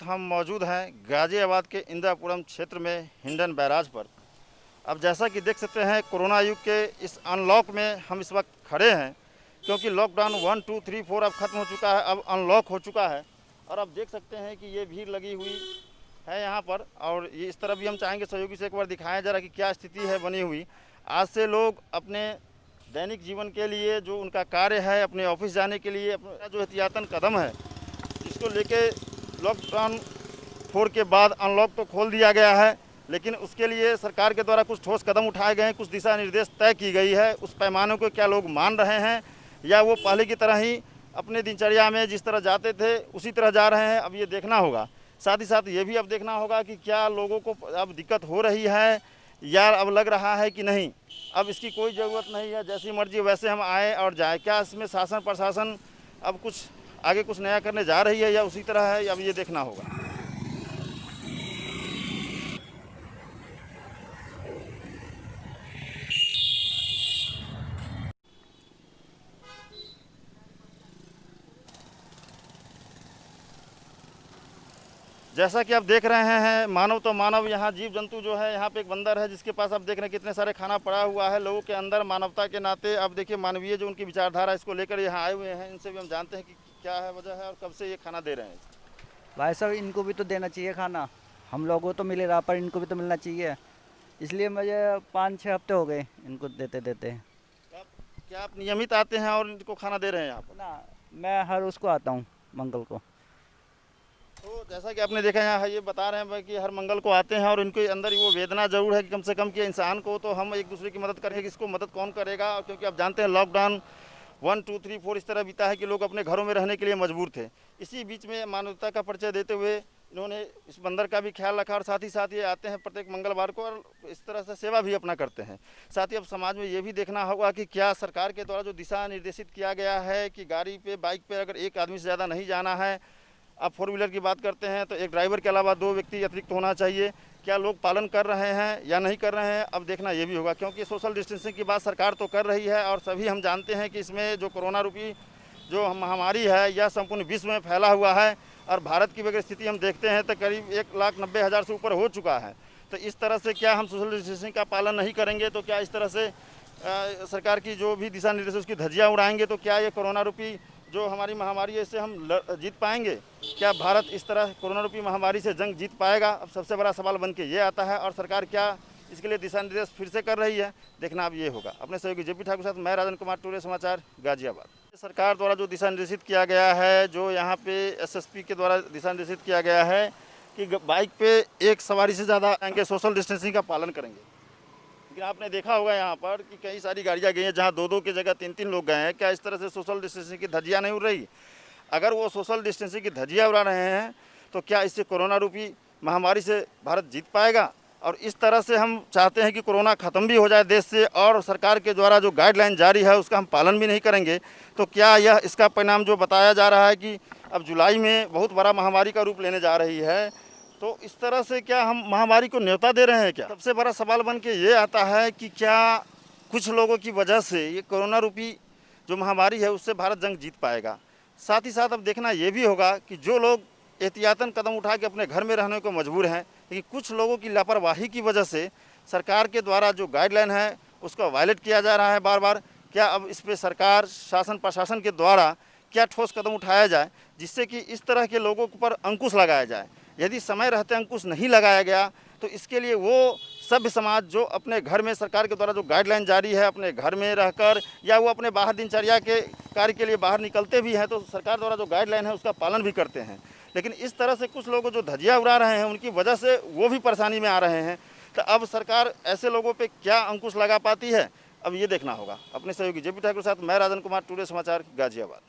हम मौजूद हैं गाज़ियाबाद के इंदिरापुरम क्षेत्र में हिंडन बैराज पर। अब जैसा कि देख सकते हैं कोरोना युग के इस अनलॉक में हम इस वक्त खड़े हैं, क्योंकि लॉकडाउन 1, 2, 3, 4 अब ख़त्म हो चुका है, अब अनलॉक हो चुका है। और अब देख सकते हैं कि ये भीड़ लगी हुई है यहाँ पर। और ये इस तरह भी हम चाहेंगे सहयोगी से एक बार दिखाएं जरा कि क्या स्थिति है बनी हुई। आज से लोग अपने दैनिक जीवन के लिए जो उनका कार्य है, अपने ऑफिस जाने के लिए अपना जो एहतियातन कदम है, इसको लेके लॉकडाउन 4 के बाद अनलॉक तो खोल दिया गया है, लेकिन उसके लिए सरकार के द्वारा कुछ ठोस कदम उठाए गए हैं, कुछ दिशा निर्देश तय की गई है। उस पैमानों को क्या लोग मान रहे हैं या वो पहले की तरह ही अपने दिनचर्या में जिस तरह जाते थे उसी तरह जा रहे हैं, अब ये देखना होगा। साथ ही साथ ये भी अब देखना होगा कि क्या लोगों को अब दिक्कत हो रही है या अब लग रहा है कि नहीं। अब इसकी कोई ज़रूरत नहीं है, जैसी मर्जी वैसे हम आए और जाए। क्या इसमें शासन प्रशासन अब कुछ आगे कुछ नया करने जा रही है या उसी तरह है, अब ये देखना होगा। जैसा कि आप देख रहे हैं, मानव तो मानव, यहाँ जीव जंतु जो है, यहाँ पे एक बंदर है जिसके पास आप देख रहे हैं कितने सारे खाना पड़ा हुआ है। लोगों के अंदर मानवता के नाते अब देखिए मानवीय जो उनकी विचारधारा इसको लेकर यहाँ आए हुए हैं। इनसे भी हम जानते हैं कि क्या है वजह है और कब से ये खाना दे रहे हैं। भाई साहब, इनको भी तो देना चाहिए खाना। हम लोगों को तो मिले रहा, पर इनको भी तो मिलना चाहिए। इसलिए मुझे 5-6 हफ्ते हो गए इनको देते देते। क्या आप नियमित आते हैं और इनको खाना दे रहे हैं यहाँ पर? ना, मैं हर उसको आता हूँ, मंगल को। तो जैसा कि आपने देखा यहाँ ये बता रहे हैं कि हर मंगल को आते हैं और इनके अंदर वो वेदना जरूर है कि कम से कम कि इंसान को तो हम एक दूसरे की मदद करेंगे, इसको मदद कौन करेगा। क्योंकि आप जानते हैं लॉकडाउन 1, 2, 3, 4 इस तरह बीता है कि लोग अपने घरों में रहने के लिए मजबूर थे। इसी बीच में मानवता का परिचय देते हुए इन्होंने इस बंदर का भी ख्याल रखा और साथ ही साथ ये आते हैं प्रत्येक मंगलवार को और इस तरह से सेवा भी अपना करते हैं। साथ ही अब समाज में ये भी देखना होगा कि क्या सरकार के द्वारा जो दिशा निर्देशित किया गया है कि गाड़ी पे बाइक पे अगर एक आदमी से ज़्यादा नहीं जाना है। अब 4 व्हीलर की बात करते हैं तो एक ड्राइवर के अलावा 2 व्यक्ति अतिरिक्त होना चाहिए। क्या लोग पालन कर रहे हैं या नहीं कर रहे हैं, अब देखना ये भी होगा। क्योंकि सोशल डिस्टेंसिंग की बात सरकार तो कर रही है और सभी हम जानते हैं कि इसमें जो कोरोना रूपी जो महामारी है यह संपूर्ण विश्व में फैला हुआ है। और भारत की अगर स्थिति हम देखते हैं तो करीब 1,90,000 से ऊपर हो चुका है। तो इस तरह से क्या हम सोशल डिस्टेंसिंग का पालन नहीं करेंगे तो क्या इस तरह से सरकार की जो भी दिशा निर्देश उसकी धज्जियाँ उड़ाएंगे तो क्या ये कोरोना रूपी जो हमारी महामारी है इससे हम जीत पाएंगे? क्या भारत इस तरह कोरोना रूपी महामारी से जंग जीत पाएगा? अब सबसे बड़ा सवाल बन के ये आता है। और सरकार क्या इसके लिए दिशा निर्देश फिर से कर रही है, देखना अब ये होगा। अपने सहयोगी जेपी ठाकुर के साथ मैं राजन कुमार टूरे, समाचार गाजियाबाद। सरकार द्वारा जो दिशा निर्देशित किया गया है, जो यहाँ पे एसएसपी के द्वारा दिशा निर्देशित किया गया है कि बाइक पे एक सवारी से ज़्यादा आएंगे, सोशल डिस्टेंसिंग का पालन करेंगे। लेकिन आपने देखा होगा यहाँ पर कि कई सारी गाड़ियाँ गई हैं जहाँ 2-2 की जगह 3-3 लोग गए हैं। क्या इस तरह से सोशल डिस्टेंसिंग की धज्जियाँ नहीं उड़ रही? अगर वो सोशल डिस्टेंसिंग की धज्जियाँ उड़ा रहे हैं तो क्या इससे कोरोना रूपी महामारी से भारत जीत पाएगा? और इस तरह से हम चाहते हैं कि कोरोना ख़त्म भी हो जाए देश से और सरकार के द्वारा जो गाइडलाइन जारी है उसका हम पालन भी नहीं करेंगे तो क्या यह इसका परिणाम जो बताया जा रहा है कि अब जुलाई में बहुत बड़ा महामारी का रूप लेने जा रही है, तो इस तरह से क्या हम महामारी को न्योता दे रहे हैं? क्या सबसे बड़ा सवाल बन के ये आता है कि क्या कुछ लोगों की वजह से ये कोरोना रूपी जो महामारी है उससे भारत जंग जीत पाएगा? साथ ही साथ अब देखना ये भी होगा कि जो लोग एहतियातन कदम उठा के अपने घर में रहने को मजबूर हैं, लेकिन कुछ लोगों की लापरवाही की वजह से सरकार के द्वारा जो गाइडलाइन है उसको वायलेट किया जा रहा है बार बार। क्या अब इस पर सरकार शासन प्रशासन के द्वारा क्या ठोस कदम उठाया जाए जिससे कि इस तरह के लोगों पर अंकुश लगाया जाए? यदि समय रहते अंकुश नहीं लगाया गया तो इसके लिए वो सभ्य समाज जो अपने घर में सरकार के द्वारा जो गाइडलाइन जारी है अपने घर में रहकर या वो अपने बाहर दिनचर्या के कार्य के लिए बाहर निकलते भी हैं तो सरकार द्वारा जो गाइडलाइन है उसका पालन भी करते हैं। लेकिन इस तरह से कुछ लोग जो धज्जियाँ उड़ा रहे हैं उनकी वजह से वो भी परेशानी में आ रहे हैं। तो अब सरकार ऐसे लोगों पे क्या अंकुश लगा पाती है, अब ये देखना होगा। अपने सहयोगी जेपी ठाकुर के साथ मैं राजन कुमार टूडे, समाचार गाजियाबाद।